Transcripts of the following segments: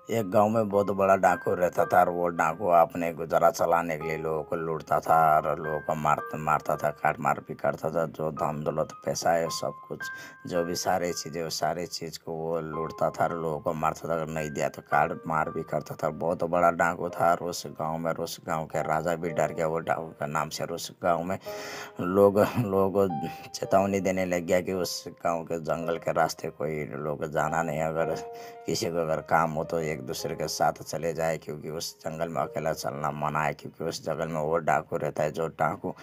एक गांव में बहुत बड़ा डाकू रहता था और वो डाकू अपने गुजारा चलाने के लिए लोगों को लूटता था और लोगों को मारता था, काट मार भी करता था। जो धन दौलत पैसा है सब कुछ, जो भी सारी चीज़ें, वो सारी चीज़ को वो लूटता था और लोगों को मारता था। अगर नहीं दिया तो काट मार भी करता था। बहुत बड़ा डाकू था और उस गाँव के राजा भी डर गया वो डाकू का नाम से। और उस गाँव में लोग लोगों को चेतावनी देने लग गया कि उस गांव के जंगल के रास्ते कोई लोग जाना नहीं। अगर किसी को अगर काम हो तो एक दूसरे के साथ चले जाए, क्योंकि उस जंगल में अकेला चलना मना है। क्योंकि उस जंगल में वो डाकू रहता है जो डाकू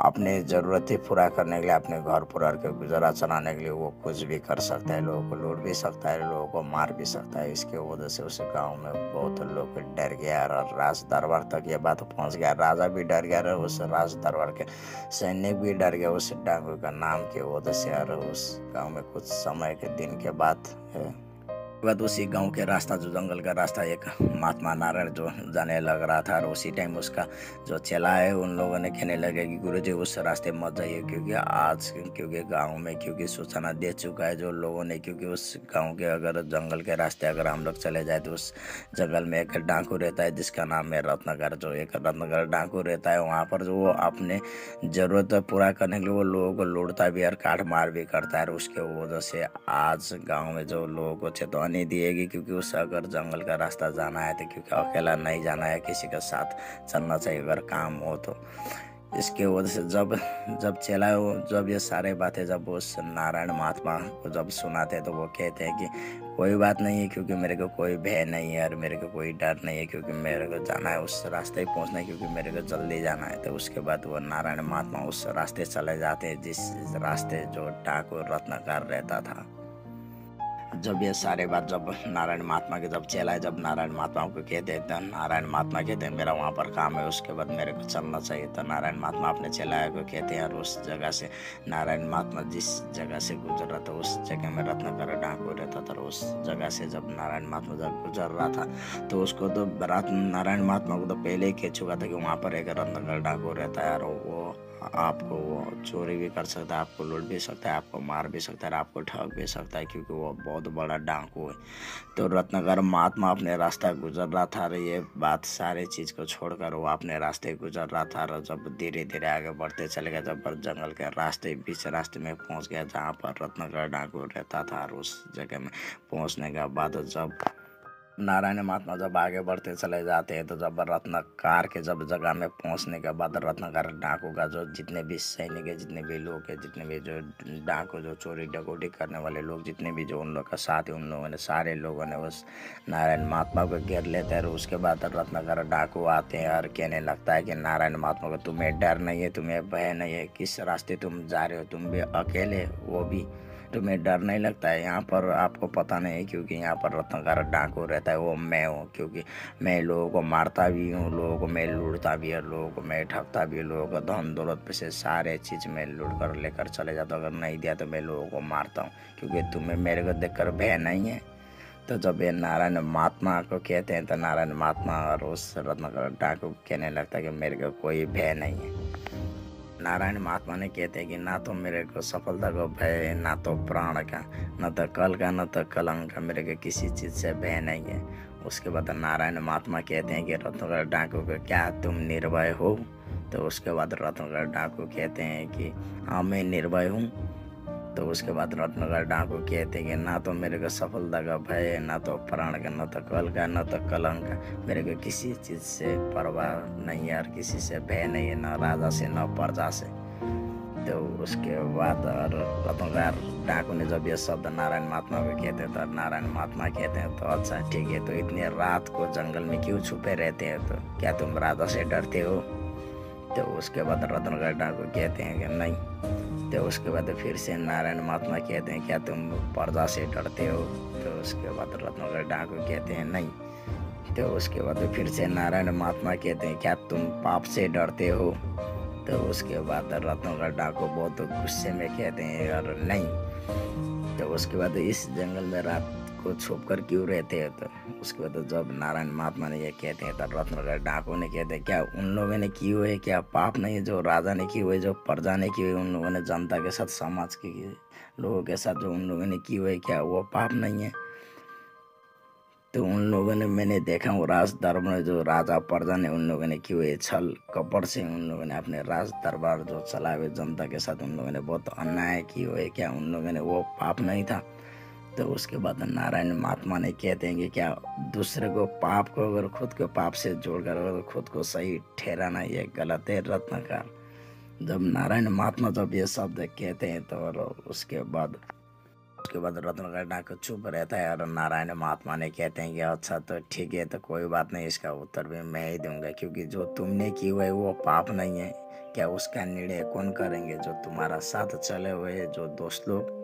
अपनी ज़रूरतें पूरा करने के लिए, अपने घर परिवार के गुजारा चलाने के लिए वो कुछ भी कर सकता है। लोगों को लूट भी सकता है, लोगों को मार भी सकता है। इसके वजह से उस गांव में बहुत लोग डर गया और राज दरबार तक ये बात पहुंच गया। राजा भी डर गया और उस राज दरबार के सैनिक भी डर गया उस डाकू का नाम की वजह से। और उस गांव में कुछ समय के दिन के बाद बाद उसी गांव के रास्ता, जो जंगल का रास्ता, एक महात्मा नारायण जो जाने लग रहा था। और उसी टाइम उसका जो चेला है उन लोगों ने कहने लगे कि गुरुजी उस रास्ते मत जाइए, क्योंकि गांव में क्योंकि सूचना दे चुका है जो लोगों ने। क्योंकि उस गांव के अगर जंगल के रास्ते अगर हम लोग चले जाए तो उस जंगल में एक डाकू रहता है जिसका नाम है रत्नाकर। जो एक रत्नाकर डाकू रहता है वहाँ पर, जो वो अपने ज़रूरत पूरा करने के लिए वो लोगों को लूटता भी और काट मार भी करता है। और उसके वजह से आज गांव में जो लोगों को चेतावनी दिएगी, क्योंकि उस अगर जंगल का रास्ता जाना है तो क्योंकि अकेला नहीं जाना है, किसी के साथ चलना चाहिए अगर काम हो तो। इसके वजह से जब चला वो, जब ये सारे बातें जब उस नारायण महात्मा को जब सुनाते तो वो कहते हैं कि कोई बात नहीं है, क्योंकि मेरे को कोई भय नहीं है और मेरे को कोई डर नहीं है, क्योंकि मेरे को जाना है उस रास्ते ही पहुंचना है, क्योंकि मेरे को जल्दी जाना है। तो उसके बाद वो नारायण महात्मा उस रास्ते चले जाते हैं जिस रास्ते जो डाकू रत्नाकर रहता था। जब ये सारे बात जब नारायण महात्मा के जब चला है, जब नारायण महात्मा को कहते हैं तो नारायण महात्मा कहते हैं मेरा वहाँ पर काम है, उसके बाद मेरे को चलना चाहिए। तो नारायण महात्मा अपने चलाए को कहते हैं और उस जगह से नारायण महात्मा जिस जगह से गुजर रहा था उस जगह में रत्नाकर डाकू रहता था। उस जगह से जब नारायण महात्मा जब गुजर रहा था तो उसको तो नारायण महात्मा को तो पहले ही कह चुका था कि वहाँ पर एक रत्नाकर डाकू रहता है और वो आपको वो चोरी भी कर सकता है, आपको लूट भी सकता है, आपको मार भी सकता है, आपको ठग भी सकता है, क्योंकि वो बहुत बड़ा डाकू है। तो रत्नाकर महात्मा अपने रास्ता गुजर रहा था और ये बात सारे चीज़ को छोड़कर वो अपने रास्ते गुजर रहा था। और जब धीरे धीरे आगे बढ़ते चले गए, जब जंगल के रास्ते बीच रास्ते में पहुंच गया जहाँ पर रत्नाकर डाकू रहता था। और उस जगह में पहुंचने के बाद जब नारायण महात्मा जब आगे बढ़ते चले जाते हैं तो जब रत्नाकर के जब जगह में पहुंचने के बाद रत्नाकर डाकू का जो जितने भी सैनिक है, जितने भी लोग हैं, जितने भी जो डाकू जो चोरी डकौटी करने वाले लोग, जितने भी जो उन लोग का साथ है, उन लोगों ने सारे लोगों ने उस नारायण महात्मा को घेर लेते हैं। और उसके बाद रत्नाकर डाकू आते हैं और कहने लगता है कि नारायण महात्मा को तुम्हें डर नहीं है, तुम्हें भय नहीं है, किस रास्ते तुम जा रहे हो, तुम भी अकेले, वो भी तुम्हें डर नहीं लगता है। यहाँ पर आपको पता नहीं है, क्योंकि यहाँ पर रत्नाकर डाकू रहता है वो मैं हूँ। क्योंकि मैं लोगों को मारता भी हूँ, लोगों को मैं लूटता भी है, लोगों को मैं ठगता भी है, लोगों को धन दौलत पे से सारे चीज़ मैं लूट कर लेकर चले जाता हूँ। अगर नहीं दिया तो मैं लोगों को मारता हूँ, क्योंकि तुम्हें मेरे को देख कर भय नहीं है। तो जब ये नारायण महात्मा को कहते हैं तो नारायण महात्मा और उस रत्नाकर डाकू कहने लगता है कि मेरे को कोई भय नहीं है। नारायण महात्मा ने कहते हैं कि ना तो मेरे को सफलता का भय है, ना तो प्राण का, न तो कल का, न तो कलंक का, मेरे को किसी चीज़ से भय नहीं है। उसके बाद नारायण महात्मा कहते हैं कि रत्नाकर डाकू को क्या तुम निर्भय हो? तो उसके बाद रत्नाकर डाकू कहते हैं कि हाँ मैं निर्भय हूँ। तो उसके बाद रत्नाकर डाकू कहते हैं कि ना तो मेरे को सफलता का भय है, ना तो प्राण का, न तो कल का, न तो कलंक का, मेरे को किसी चीज़ से परवाह नहीं है और किसी से भय नहीं है, न राजा से न प्रजा से। तो उसके बाद रत्नाकर डाकू ने जब ये शब्द नारायण महात्मा को कहते हैं तो नारायण महात्मा कहते हैं तो अच्छा ठीक है, तो इतनी रात को जंगल में क्यों छुपे रहते हैं, तो क्या तुम राजा से डरते हो? तो उसके बाद रत्नाकर डाकू कहते हैं कि नहीं। तो उसके बाद फिर से नारायण महात्मा कहते हैं क्या तुम प्रजा से डरते हो? तो उसके बाद रत्नाकर डाकू कहते हैं नहीं। तो उसके बाद फिर से नारायण महात्मा कहते हैं क्या तुम पाप से डरते हो? तो उसके बाद रत्नाकर डाकू बहुत गुस्से में कहते हैं और नहीं। तो उसके बाद इस जंगल में रात को छुप कर क्यों रहते हैं? तो उसके बाद जब नारायण महात्मा ने ये कहते हैं तो रत्नाकर डाकू ने कहते हैं क्या उन लोगों ने की हुए क्या पाप नहीं है जो राजा ने की हुए, जो प्रजा ने की हुई, उन लोगों ने जनता के साथ, समाज के लोगों के साथ जो उन लोगों ने की हुए, क्या वो पाप नहीं है? तो उन लोगों ने, मैंने देखा वो राज दरबार में जो राजा प्रजा ने उन लोगों ने किए हुए छल कपट से उन लोगों ने अपने राज दरबार जो चलाए हुए जनता के साथ उन लोगों ने बहुत अन्याय किए हुए, क्या उन लोगों ने वो पाप नहीं था? तो उसके बाद नारायण महात्मा ने कहते हैं कि क्या दूसरे को पाप को अगर खुद के पाप से जोड़कर अगर खुद को सही ठहराना ये गलत है रत्नकार। जब नारायण महात्मा जब ये शब्द कहते हैं तो और उसके बाद रत्नाकर डाकू चुप रहता है और नारायण महात्मा ने कहते हैं कि अच्छा तो ठीक है, तो कोई बात नहीं, इसका उत्तर भी मैं ही दूंगा, क्योंकि जो तुमने की हुए वो पाप नहीं है। क्या उसका निर्णय कौन करेंगे? जो तुम्हारा साथ चले हुए जो दोस्त लोग,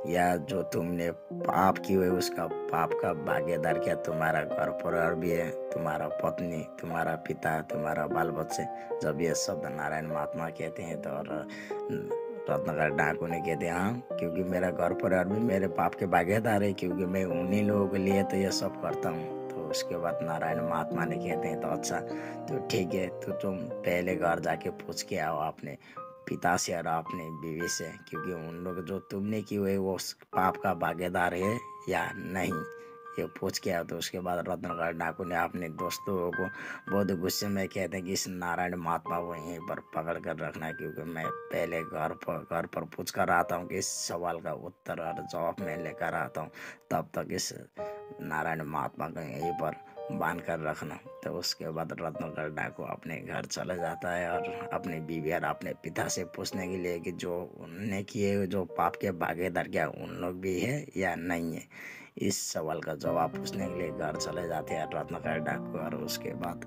या जो तुमने पाप की हुई उसका पाप का भागीदार? क्या तुम्हारा घर परिवार भी है, तुम्हारा पत्नी, तुम्हारा पिता, तुम्हारा बाल बच्चे? जब ये शब्द नारायण महात्मा कहते हैं तो और रत्नाकर डाकू ने कहते हैं हाँ, क्योंकि मेरा घर परिवार भी मेरे पाप के भागीदार है, क्योंकि मैं उन्हीं लोगों के लिए तो ये सब करता हूँ। तो उसके बाद नारायण महात्मा ने कहते हैं तो अच्छा तो ठीक है, तो तुम पहले घर जाके पूछ के आओ अपने पिता से और अपने बीवी से, क्योंकि उन लोग जो तुमने की हुए वो उस पाप का भागीदार है या नहीं, ये पूछ के आओ। तो उसके बाद रत्नाकर डाकू ने अपने दोस्तों को बहुत गुस्से में कहते हैं कि इस नारायण महात्मा को यहीं पर पकड़ कर रखना, क्योंकि मैं पहले घर पर पूछ कर आता हूँ कि इस सवाल का उत्तर और जवाब मैं लेकर आता हूँ, तब तक इस नारायण महात्मा को यहीं पर बांध कर रखना। तो उसके बाद रत्नाकर डाकू अपने घर चला जाता है और अपनी बीवी और अपने पिता से पूछने के लिए कि जो उनने किए जो पाप के भागीदार क्या उन लोग भी है या नहीं है, इस सवाल का जवाब पूछने के लिए घर चले जाते हैं रत्नाकर डाकू। और उसके बाद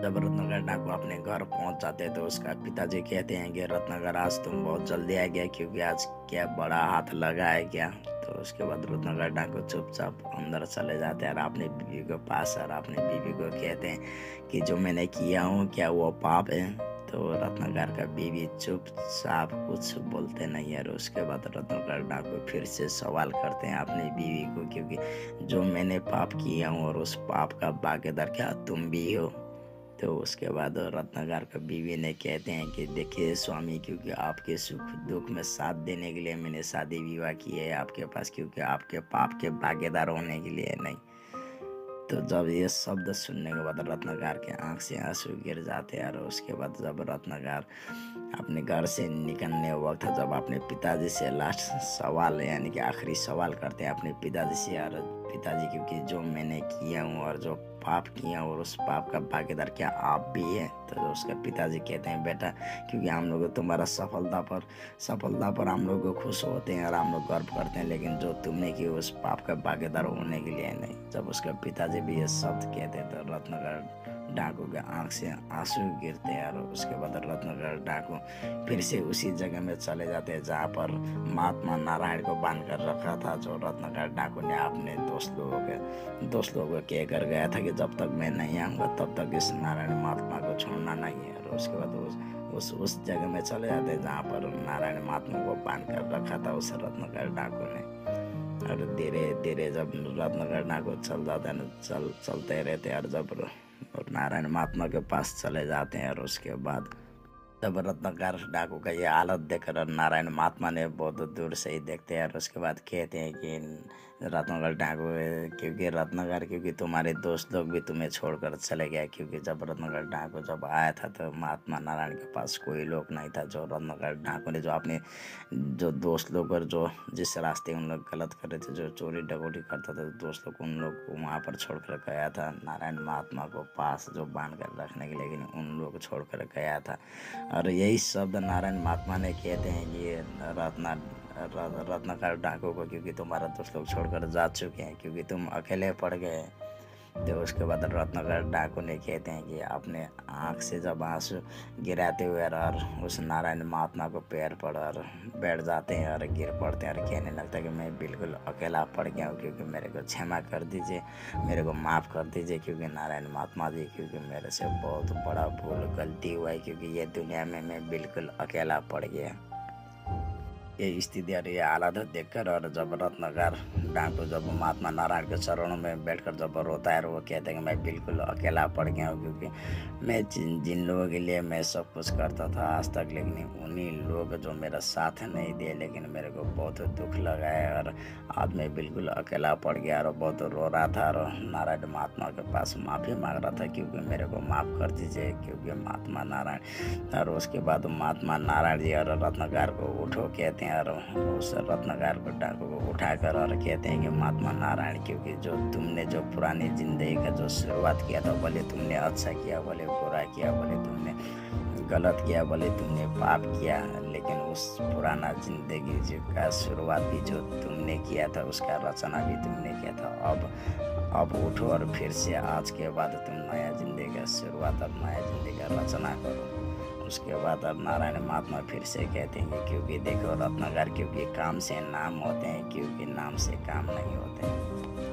जब रत्नाकर डाकू अपने घर पहुंच जाते हैं तो उसका पिताजी कहते हैं कि रत्नाकर आज तुम बहुत जल्दी आ गया, क्योंकि आज क्या बड़ा हाथ लगा है क्या? तो उसके बाद रत्नाकर डाकू चुपचाप अंदर चले जाते हैं और अपनी बीवी के पास और अपनी बीवी को कहते हैं कि जो मैंने किया हूँ क्या वो पाप है? तो रत्नाकर का बीवी चुपचाप कुछ बोलते नहीं है। और उसके बाद रत्नाकर डाकू फिर से सवाल करते हैं अपनी बीवी को, क्योंकि जो मैंने पाप किया हूँ और उस पाप का भागीदार क्या तुम भी हो? तो उसके बाद रत्नाकर का बीवी ने कहते हैं कि देखिए स्वामी, क्योंकि आपके सुख दुख में साथ देने के लिए मैंने शादी विवाह की है आपके पास, क्योंकि आपके पाप के भागीदार होने के लिए नहीं। तो जब ये शब्द सुनने के बाद रत्नाकर के आंख से आंसू गिर जाते हैं। और उसके बाद जब रत्नाकर अपने घर से निकलने वक्त जब अपने पिताजी से लास्ट सवाल यानी कि आखिरी सवाल करते हैं अपने पिताजी से, और पिताजी क्योंकि जो मैंने किया हूँ और जो पाप किया और उस पाप का भागीदार क्या आप भी है? तो उसके पिताजी कहते हैं बेटा, क्योंकि हम लोग तुम्हारा सफलता पर हम लोग खुश होते हैं और हम लोग गर्व करते हैं, लेकिन जो तुमने की उस पाप का भागीदार होने के लिए नहीं। जब उसके पिताजी भी ये शब्द कहते हैं तो रत्नाकर डाकू के आंख से आंसू गिरते हैं। और उसके बाद रत्नाकर डाकू फिर से उसी जगह में चले जाते हैं जहाँ पर महात्मा नारायण को बांध कर रखा था, जो रत्नाकर डाकू ने अपने दोस्त लोगों को कह कर गया था कि जब तक मैं नहीं आऊँगा तब तक इस नारायण महात्मा को छोड़ना नहीं है। और उसके बाद उस जगह में चले जाते हैं जहाँ पर नारायण महात्मा को बांध कर रखा था उस रत्नाकर डाकू ने। और धीरे धीरे जब रत्नाकर डाकू चल जाते हैं चलते रहते हैं, और जब नारायण महात्मा के पास चले जाते हैं। और उसके बाद जब रत्नाकर डाकू का ये हालत देखकर नारायण महात्मा ने बहुत दूर से ही देखते हैं। और उसके बाद कहते हैं कि रत्नाकर डाकू, क्योंकि तुम्हारे दोस्त लोग भी तुम्हें छोड़कर चले गए, क्योंकि जब रत्नाकर डाकू जब आया था तो महात्मा नारायण के पास कोई लोग नहीं था। जो रत्नाकर डाकू ने जो अपने जो दोस्त लोग और जो जिस रास्ते उन लोग गलत कर रहे थे, जो चोरी डकौटी करता था दोस्त लोग, उन लोग को वहाँ पर छोड़ कर गया था नारायण महात्मा को पास जो बांध कर रखने के, लेकिन उन लोग छोड़ कर गया था। और यही शब्द नारायण महात्मा ने कहते हैं कि रत्नाकर डाकू को, क्योंकि तुम्हारा दोस्त लोग छोड़कर जा चुके हैं, क्योंकि तुम अकेले पड़ गए। तो उसके बाद रत्नाकर डाकू ने कहते हैं कि अपने आँख से जब आंसू गिराते हुए और उस नारायण महात्मा को पैर पड़ और बैठ जाते हैं और गिर पड़ते हैं और कहने लगता है कि मैं बिल्कुल अकेला पड़ गया हूँ, क्योंकि मेरे को क्षमा कर दीजिए, मेरे को माफ़ कर दीजिए, क्योंकि नारायण महात्मा जी, क्योंकि मेरे से बहुत बड़ा भूल गलती हुआ है, क्योंकि ये दुनिया में मैं बिल्कुल अकेला पड़ गया। ये स्थिति और ये हालत देखकर, और जब रत्नाकर डाकू जब महात्मा नारायण के चरणों में बैठकर जब रोता है, और वो कहते हैं कि मैं बिल्कुल अकेला पड़ गया हूँ, क्योंकि मैं जिन जिन लोगों के लिए मैं सब कुछ करता था आज तक, लेकिन उन्हीं लोग जो मेरा साथ नहीं दिए, लेकिन मेरे को बहुत दुख लगा है, और आज मैं बिल्कुल अकेला पड़ गया और बहुत रो रहा था, और नारायण महात्मा के पास माफ़ी मांग रहा था क्योंकि मेरे को माफ़ कर दीजिए, क्योंकि महात्मा नारायण। और उसके बाद महात्मा नारायण जी और रत्नाकर को उठो कहते हैं, और उस रत्नाकर को डाकू को उठाकर और कहते हैं कि महात्मा नारायण, क्योंकि जो तुमने जो पुरानी जिंदगी का जो शुरुआत किया था, बोले तुमने अच्छा किया, बोले बुरा किया, बोले तुमने गलत किया, बोले तुमने पाप किया, लेकिन उस पुराना जिंदगी जो का शुरुआत भी जो तुमने किया था, उसका रचना भी तुमने किया था। अब उठो और फिर से आज के बाद तुम नया जिंदगी का शुरुआत और नया जिंदगी का रचना करो। उसके बाद अब नारायण महात्मा फिर से कहते हैं कि क्योंकि देखो रत्नाकर, क्योंकि काम से नाम होते हैं, क्योंकि नाम से काम नहीं होते हैं।